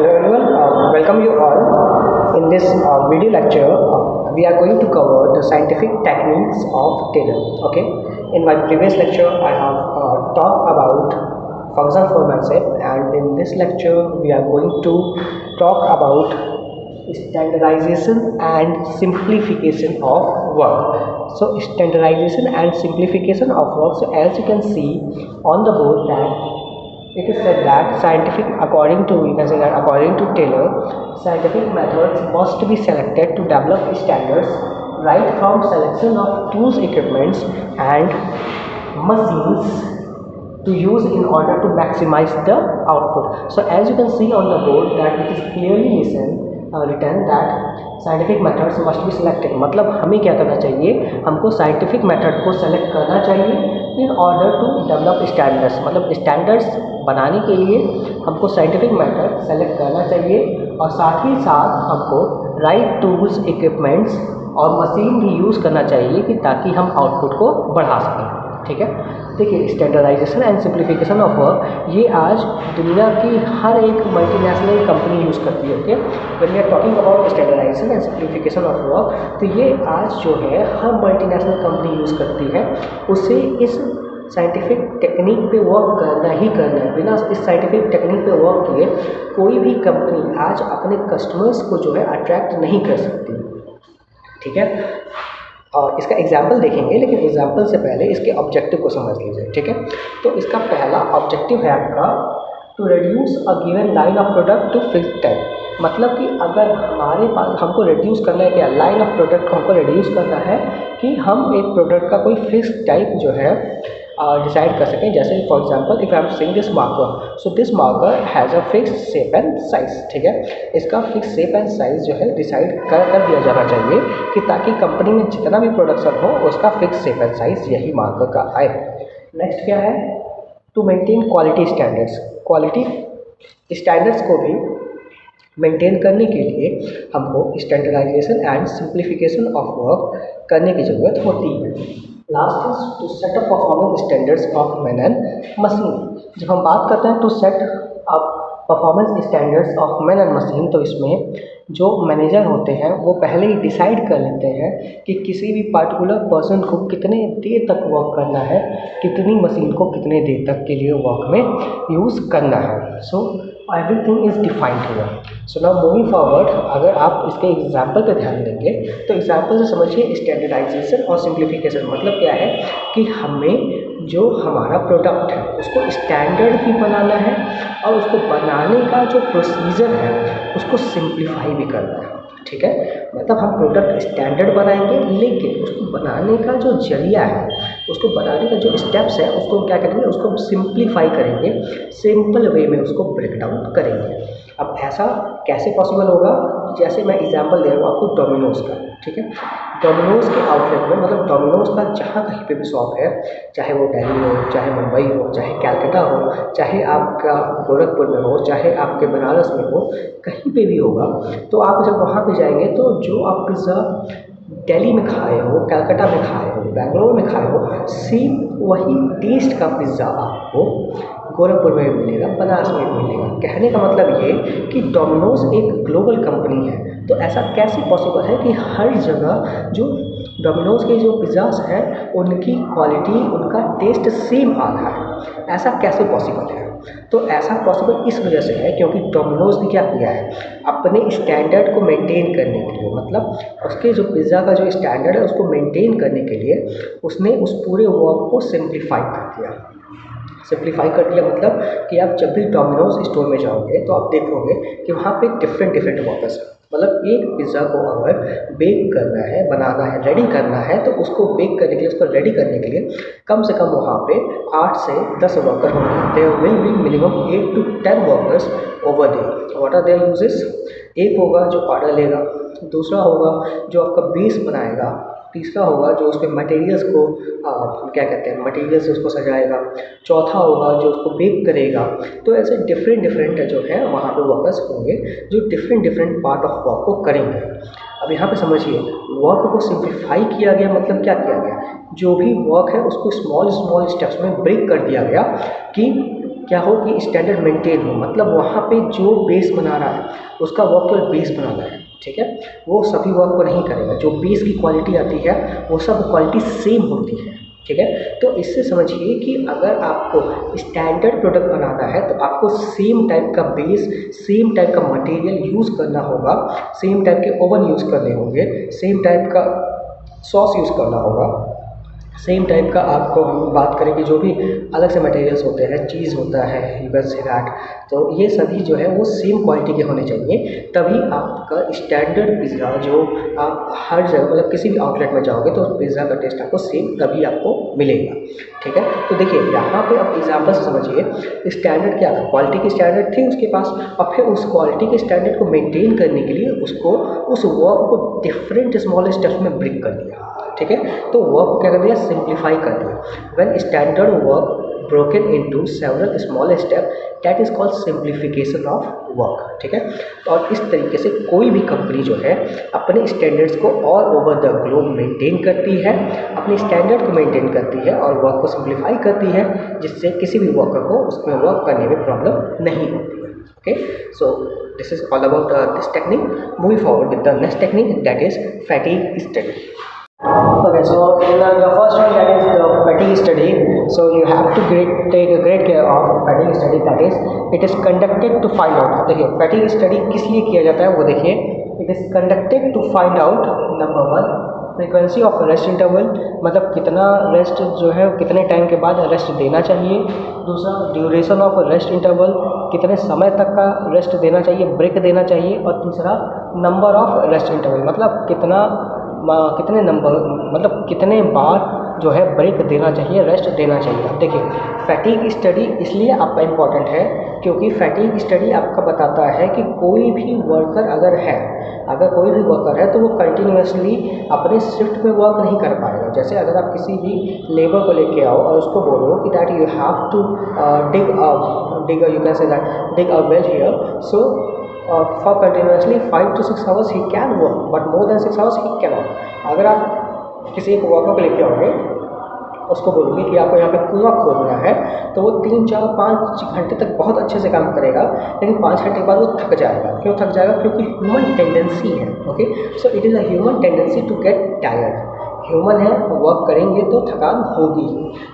Hello everyone, welcome you all. In this video lecture, we are going to cover the scientific techniques of Taylor. Okay. In my previous lecture, I have talked about functional formanship, and in this lecture, we are going to talk about standardization and simplification of work. So standardization and simplification of work. So as you can see on the board that it is said that according to Taylor, scientific methods must be selected to develop standards right from selection of tools, equipments, and machines to use in order to maximize the output. So as you can see on the board that it is clearly written that scientific methods must be selected, मतलब हमें क्या करना चाहिए, हमको scientific method को select करना चाहिए in order to develop standards, मतलब स्टैंडर्ड्स बनाने के लिए हमको साइंटिफिक मेथड सेलेक्ट करना चाहिए और साथ ही साथ हमको राइट टूल्स, इक्विपमेंट्स और मशीन भी यूज़ करना चाहिए कि ताकि हम आउटपुट को बढ़ा सकें। ठीक है, देखिए standardization and simplification of work ये आज दुनिया की हर एक मल्टीनेशनल कंपनी यूज़ करती है। Okay, when we are talking about standardization and simplification of work, तो ये आज जो है हर मल्टीनेशनल कंपनी यूज़ करती है। उसे इस साइंटिफिक टेक्निक पे वर्क करना ही करना है। बिना इस साइंटिफिक टेक्निक पे वर्क किए कोई भी कंपनी आज अपने कस्टमर्स को जो है अट्रैक्ट नहीं कर सकती। ठीक है, और इसका एग्जाम्पल देखेंगे, लेकिन एग्जाम्पल से पहले इसके ऑब्जेक्टिव को समझ लीजिए। ठीक है, तो इसका पहला ऑब्जेक्टिव है आपका to reduce a given line of product to fix time, मतलब कि अगर हमारे पास हमको रिड्यूस करना है, क्या लाइन ऑफ प्रोडक्ट को हमको रिड्यूस करना है कि हम एक प्रोडक्ट का कोई फिक्स टाइप जो है डिसाइड कर सकें। जैसे for example if I am saying this marker, so this marker has a fix shape and size. ठीक है, इसका फिक्स शेप एंड साइज जो है डिसाइड कर दिया जाना चाहिए कि ताकि कंपनी में जितना भी प्रोडक्शन हो उसका फिक्स शेप एंड साइज यही मार्कर का आए। नेक्स्ट क्या है, to maintain quality standards, quality standards को भी मेंटेन करने के लिए हमको standardization and simplification of work करने की ज़रूरत होती है। Last is to set up performance standards of man and machine. जब हम बात करते हैं to set up performance standards of man and machine, तो इसमें जो मैनेजर होते हैं वो पहले ही डिसाइड कर लेते हैं कि किसी भी पार्टिकुलर पर्सन को कितने देर तक वर्क करना है, कितनी मशीन को कितने देर तक के लिए वर्क में यूज़ करना है। So everything is defined here. So now moving forward, अगर आप इसके एग्जाम्पल पे ध्यान देंगे तो एग्जाम्पल से समझिए स्टैंडर्डाइजेशन और सिंप्लीफिकेशन मतलब क्या है कि हमें जो हमारा प्रोडक्ट है उसको स्टैंडर्ड भी बनाना है और उसको बनाने का जो प्रोसीजर है उसको सिंप्लीफाई भी करना है। ठीक है, मतलब हम प्रोडक्ट स्टैंडर्ड बनाएंगे लेकिन उसको बनाने का जो जरिया है, उसको बनाने का जो स्टेप्स है उसको क्या करेंगे, उसको हम सिंप्लीफाई करेंगे, सिंपल वे में उसको ब्रेक डाउन करेंगे। अब ऐसा कैसे पॉसिबल होगा, जैसे मैं एग्जांपल दे रहा हूँ आपको डोमिनोज़ का। ठीक है, डोमिनोज़ के आउटलेट में, मतलब डोमिनोज़ का जहाँ कहीं पे भी शॉप है, चाहे वो दिल्ली हो, चाहे मुंबई हो, चाहे कलकत्ता हो, चाहे आपका गोरखपुर में हो, चाहे आपके बनारस में हो, कहीं पे भी होगा, तो आप जब वहाँ पे जाएंगे तो जो आप पिज़्ज़ा दिल्ली में खाए हो, कलकत्ता में खाए हो, बेंगलोर में खाए हो, सेम वही टेस्ट का पिज़्ज़ा आपको गोरखपुर में भी मिलेगा, बनारस में भी मिलेगा। कहने का मतलब ये कि डोमिनोज़ एक ग्लोबल कंपनी है, तो ऐसा कैसे पॉसिबल है कि हर जगह जो डोमिनोज़ के जो पिज़्ज़ास हैं उनकी क्वालिटी, उनका टेस्ट सेम आ रहा है, ऐसा कैसे पॉसिबल है? तो ऐसा पॉसिबल इस वजह से है क्योंकि डोमिनोज़ ने क्या किया है, अपने स्टैंडर्ड को मेंटेन करने के लिए, मतलब उसके जो पिज़्ज़ा का जो स्टैंडर्ड है उसको मेंटेन करने के लिए उसने उस पूरे वर्क को सिंप्लीफाई कर दिया। सिंप्लीफाई कर दिया मतलब कि आप जब भी डोमिनोज़ स्टोर में जाओगे तो आप देखोगे कि वहाँ पे डिफरेंट वर्कर्स हैं। मतलब एक पिज़्ज़ा को अगर बेक करना है, बनाना है, रेडी करना है, तो उसको बेक करने के लिए, उसको रेडी करने के लिए कम से कम वहाँ पे 8 से 10 वर्कर होंगे। There will be minimum 8 to 10 workers over there. What are their uses? एक होगा जो ऑर्डर लेगा, दूसरा होगा जो आपका बेस बनाएगा, तीसरा होगा जो उसके मटेरियल्स को क्या कहते हैं, मटेरियल से उसको सजाएगा, चौथा होगा जो उसको बेक करेगा। तो ऐसे डिफरेंट जो है वहाँ पे वर्कर्स होंगे जो डिफरेंट पार्ट ऑफ वर्क को करेंगे। अब यहाँ पे समझिए वर्क को सिंप्लीफाई किया गया, मतलब क्या किया गया, जो भी वर्क है उसको स्मॉल स्टेप्स में ब्रेक कर दिया गया कि क्या हो कि स्टैंडर्ड मेंटेन हो, मतलब वहाँ पे जो बेस बना रहा है उसका वर्क केवल बेस बनाना है, ठीक है। वो सभी वर्क को नहीं करेगा, जो बेस की क्वालिटी आती है वो सब क्वालिटी सेम होती है, ठीक है। तो इससे समझिए कि अगर आपको स्टैंडर्ड प्रोडक्ट बनाना है तो आपको सेम टाइप का बेस, सेम टाइप का मटेरियल यूज़ करना होगा, सेम टाइप के ओवन यूज़ करने होंगे, सेम टाइप का सॉस यूज़ करना होगा, सेम टाइप का आपको हम बात करें कि जो भी अलग से मटेरियल्स होते हैं, चीज़ होता है, यू कैन से दैट, तो ये सभी जो है वो सेम क्वालिटी के होने चाहिए, तभी आपका स्टैंडर्ड पिज़्ज़ा जो आप हर जगह मतलब किसी भी आउटलेट में जाओगे तो पिज़्ज़ा का टेस्ट आपको सेम तभी आपको मिलेगा, ठीक है। तो देखिए यहाँ पे आप एग्जाम्पल से समझिए, स्टैंडर्ड क्या था, क्वालिटी की स्टैंडर्ड थी उसके पास, और फिर उस क्वालिटी के स्टैंडर्ड को मेंटेन करने के लिए उसको उस वर्क को डिफरेंट स्मॉल स्टेप्स में ब्रेक कर दिया, ठीक है। तो वर्क को क्या कर दिया, सिंप्लीफाई कर दिया। When standard work broken into several small steps, that is called simplification of work, ठीक है। और इस तरीके से कोई भी कंपनी जो है अपने स्टैंडर्ड्स को all over the globe maintain करती है, अपने स्टैंडर्ड को मेंटेन करती है और वर्क को सिंप्लीफाई करती है, जिससे किसी भी वर्कर को उसमें वर्क करने में प्रॉब्लम नहीं होती है, okay. So this is all about this technique. Moving forward with the next technique, that is fatigue study. Okay, so in the first one, that is the fatigue study. So you have to take a great care of fatigue study, that is it is conducted to find out. देखिए fatigue study किस लिए किया जाता है वो देखिए, it is conducted to find out number one frequency of rest interval, मतलब कितना रेस्ट जो है कितने टाइम के बाद रेस्ट देना चाहिए, दूसरा ड्यूरेशन ऑफ रेस्ट इंटरवल, कितने समय तक का रेस्ट देना चाहिए, ब्रेक देना चाहिए, और तीसरा नंबर ऑफ रेस्ट इंटरवल, मतलब कितने नंबर मतलब कितने बार जो है ब्रेक देना चाहिए, रेस्ट देना चाहिए। अब देखिए फैटीग स्टडी इसलिए आपका इम्पॉर्टेंट है क्योंकि फैटीग स्टडी आपका बताता है कि कोई भी वर्कर अगर कोई भी वर्कर है तो वो कंटिन्यूसली अपने शिफ्ट में वर्क नहीं कर पाएगा। जैसे अगर आप किसी भी लेबर को लेके आओ और उसको बोलो कि that you have to dig you can say that dig a well here, so for continuously 5 to 6 hours he can work, but more than 6 hours he cannot. अगर आप किसी एक वर्कर को लेके आओगे, उसको बोलोगे कि आपको यहाँ पे कुआं खोदना है, तो वो 3, 4, 5 घंटे तक बहुत अच्छे से काम करेगा, लेकिन 5 घंटे के बाद वो थक जाएगा। क्यों थक जाएगा? क्योंकि ह्यूमन टेंडेंसी है, okay. So it is a human tendency to get tired. Human है, वर्क करेंगे तो थकान होगी।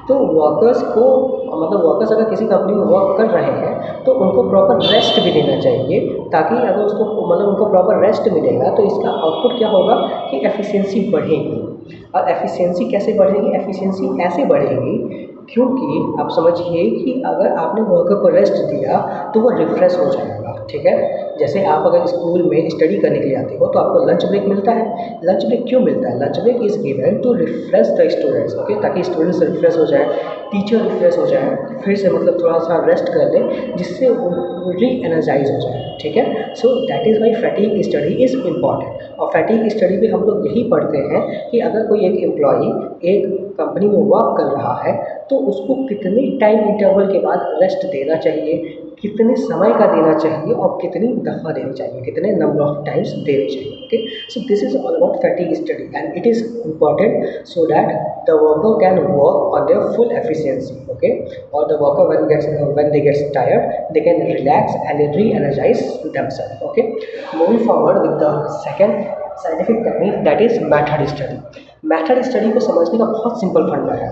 तो वर्कर्स को मतलब वर्कर्स अगर किसी कंपनी में वर्क कर रहे हैं तो उनको प्रॉपर रेस्ट भी देना चाहिए, ताकि अगर उसको मतलब उनको प्रॉपर रेस्ट मिलेगा तो इसका आउटपुट क्या होगा कि एफिशिएंसी बढ़ेगी। और एफिशिएंसी कैसे बढ़ेगी? एफिशिएंसी ऐसे बढ़ेगी क्योंकि आप समझिए कि अगर आपने वर्कर को रेस्ट दिया तो वो रिफ्रेश हो जाएगा, ठीक है। जैसे आप अगर स्कूल में स्टडी करने के लिए आते हो तो आपको लंच ब्रेक मिलता है। लंच ब्रेक क्यों मिलता है? Lunch break is given to refresh the students, okay, ताकि स्टूडेंट्स रिफ्रेश हो जाए, टीचर रिफ्रेश हो जाए, फिर से मतलब थोड़ा सा रेस्ट कर लें जिससे वो री एनर्जाइज हो जाए, ठीक है। So that is why fatigue study is important. और फैटीग स्टडी में हम लोग यही पढ़ते हैं कि अगर कोई एक एम्प्लॉई एक कंपनी में वर्क कर रहा है तो उसको कितने टाइम इंटरवल के बाद रेस्ट देना चाहिए, कितने समय का देना चाहिए और कितनी दफ़ा देनी चाहिए, कितने नंबर ऑफ टाइम्स देनी चाहिए, okay. So this is all about fatigue study and it is important so that the worker can work on their full efficiency, okay. और the worker when they gets tired they can relax and re-energize themselves, okay. Moving forward with the second scientific technique, that is method study. Method study को समझने का बहुत simple फंडा है।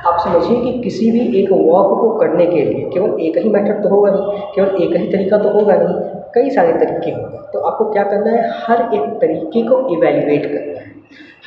आप समझिए कि किसी भी एक वर्क को करने के लिए केवल एक ही मेथड तो होगा नहीं, केवल एक ही तरीका तो होगा नहीं, कई सारे तरीके होंगे। तो आपको क्या करना है? हर एक तरीके को इवैल्यूएट करना है।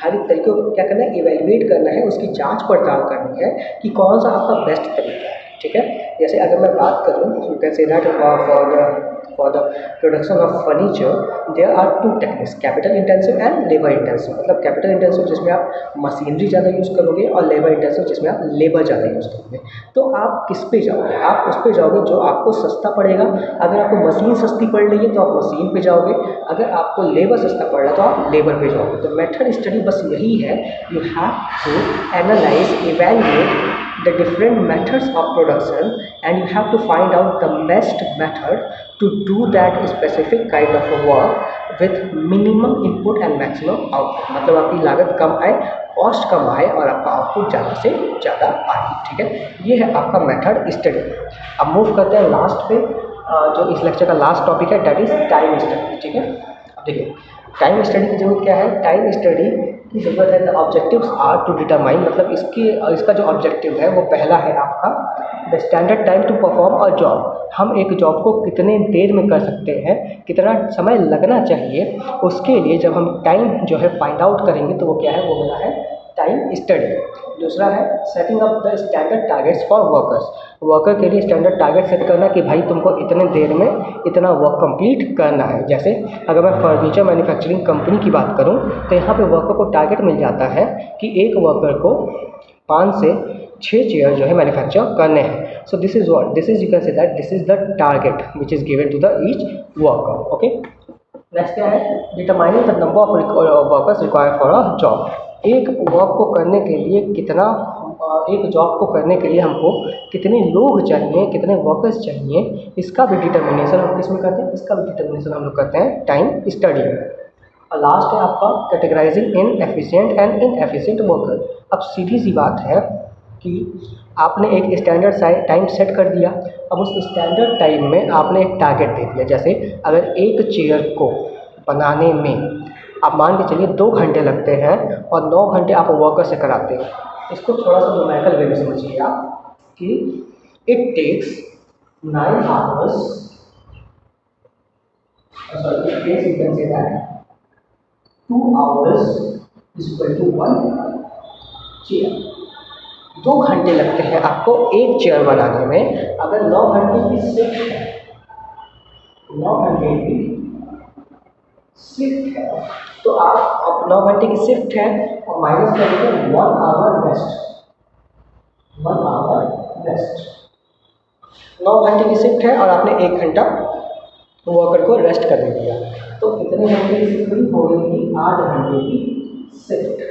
हर एक तरीके को क्या करना है? इवैल्यूएट करना है, उसकी जांच पड़ताल करनी है कि कौन सा आपका बेस्ट तरीका है, ठीक है। जैसे अगर मैं बात करूँ, you can say that for the production of furniture there are two techniques, capital intensive and labor intensive। मतलब capital intensive जिसमें आप मशीनरी ज़्यादा यूज़ करोगे और labor intensive जिसमें आप लेबर ज़्यादा यूज़ करोगे। तो आप किस पे जाओगे? आप उस पे जाओगे जो आपको सस्ता पड़ेगा। अगर आपको मशीन सस्ती पड़ रही है तो आप मशीन पे जाओगे, अगर आपको लेबर सस्ता पड़ रहा है तो आप लेबर पे जाओगे। तो मेथड स्टडी बस यही है, you have to analyse, evaluate the different methods of production and you have to find out the best method to do that specific kind of work with minimum input and maximum output, मतलब आपकी लागत कम आए, cost कम आए और आपका output ज़्यादा से ज़्यादा आए। ठीक है, ये है आपका मेथड स्टडी। अब मूव करते हैं लास्ट पे, जो इस लेक्चर का लास्ट टॉपिक है, दैट इज टाइम स्टडी। ठीक है, अब देखिए टाइम स्टडी की जरूरत क्या है। टाइम स्टडी की ज़रूरत है, the objectives are to determine, मतलब इसका जो ऑब्जेक्टिव है वो पहला है आपका the standard time to perform a job. हम एक जॉब को कितने देर में कर सकते हैं, कितना समय लगना चाहिए, उसके लिए जब हम टाइम जो है फाइंड आउट करेंगे तो वो क्या है, वो मेरा है टाइम स्टडी। दूसरा है setting up the standard targets for workers. Worker के लिए स्टैंडर्ड टारगेट सेट करना कि भाई तुमको इतने देर में इतना वर्क कंप्लीट करना है। जैसे अगर मैं फर्नीचर मैन्युफैक्चरिंग कंपनी की बात करूं तो यहाँ पे वर्कर को टारगेट मिल जाता है कि एक वर्कर को 5 से 6 चेयर जो है मैन्युफैक्चर करने हैं। So this is you can say that this is the target which is given to the each worker. Okay, next क्या है, determining the number of workers required for a job. एक work को करने के लिए एक जॉब को करने के लिए हमको कितने लोग चाहिए, कितने वर्कर्स चाहिए, इसका भी डिटर्मिनेशन हम किसमें करते हैं, इसका भी डिटर्मिनेशन हम लोग करते हैं टाइम स्टडी में। और लास्ट है आपका categorising in efficient and inefficient worker. अब सीधी सी बात है कि आपने एक स्टैंडर्ड टाइम सेट कर दिया, अब उस स्टैंडर्ड टाइम में आपने एक टारगेट दे दिया। जैसे अगर एक चेयर को बनाने में आप मान के चलिए 2 घंटे लगते हैं और 9 घंटे आप वर्कर से कराते हैं, इसको थोड़ा सा न्यूमेरिकल वे में समझिए आप कि it takes 9 hours, sorry it takes, you can say that 2 hours is equal to 1 chair. 2 घंटे लगते हैं आपको एक चेयर बनाने में। अगर 9 घंटे की शिफ्ट है, 9 घंटे की शिफ्ट है तो आप 9 घंटे की शिफ्ट है और माइनस करेंगे 1 आवर रेस्ट, 1 आवर रेस्ट। 9 घंटे की शिफ्ट है और आपने 1 घंटा वर्कर को रेस्ट करने दिया, तो कितने घंटे की शिफ्ट हो गई, 8 घंटे की शिफ्ट।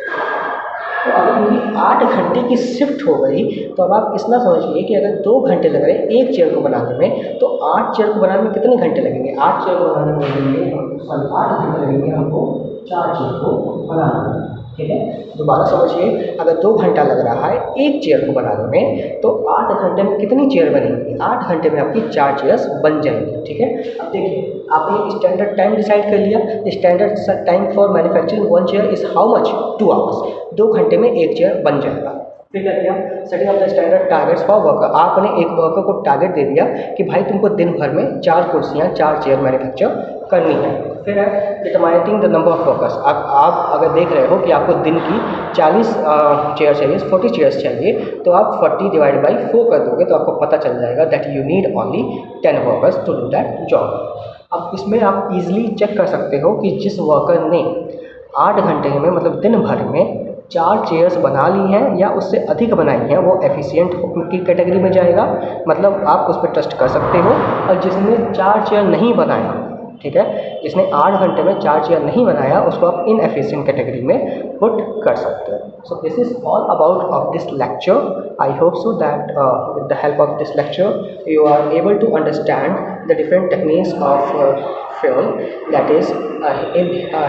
तो अगर इनकी 8 घंटे की शिफ्ट हो गई तो अब आप इतना समझिए कि अगर 2 घंटे लग रहे हैं एक चेयर को बनाने में, तो 8 चेयर को बनाने में कितने घंटे लगेंगे, 8 चेयर को बनाने में लगेंगे 8 घंटे लगेंगे हमको 4 चेयर को बनाने में। ठीक है, दोबारा समझिए, अगर 2 घंटा लग रहा है एक चेयर को बनाने में तो 8 घंटे में कितनी चेयर बनेंगी, 8 घंटे में आपकी 4 चेयर्स बन जाएंगी। ठीक है, अब देखिए आपने स्टैंडर्ड टाइम डिसाइड कर लिया। Standard time for manufacturing 1 chair is how much, 2 hours. 2 घंटे में एक चेयर बन जाएगा। फिर क्या किया, setting of the standard targets for worker. आपने एक वर्कर को टारगेट दे दिया कि भाई तुमको दिन भर में 4 कुर्सियाँ 4 चेयर मैन्युफैक्चर करनी है। फिर है determining the number of workers. आप अगर देख रहे हो कि आपको दिन की 40 चेयर चाहिए, 40 चेयर्स चाहिए, तो आप 40 डिवाइड बाई 4 कर दोगे तो आपको पता चल जाएगा that you need only 10 workers to do that job. अब इसमें आप इजीली चेक कर सकते हो कि जिस वर्कर ने 8 घंटे में, मतलब दिन भर में 4 चेयर्स बना ली हैं या उससे अधिक बनाई हैं, वो एफिशिएंट की कैटेगरी में जाएगा, मतलब आप उस पर ट्रस्ट कर सकते हो। और जिसने 4 चेयर नहीं बनाया, ठीक है, जिसने 8 घंटे में 4 चेयर नहीं बनाया, उसको आप इनएफिशिएंट कैटेगरी में पुट कर सकते हो। सो this is all about of this lecture. I hope so that with the help of this lecture you are able to understand the different techniques of fuel. That is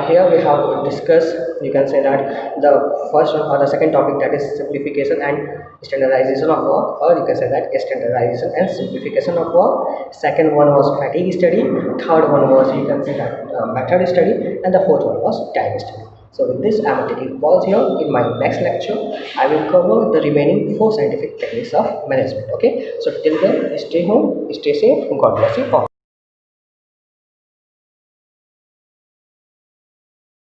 here we have discussed, you can say that the first or the second topic, that is simplification and standardization of work, or you can say that standardization and simplification of work. Second one was fatigue study, third one was, you can say that method study, and the fourth one was time study. So with this I am taking pause here. In my next lecture I will cover the remaining 4 scientific techniques of management. Okay, so till then stay home, stay safe, God bless you all.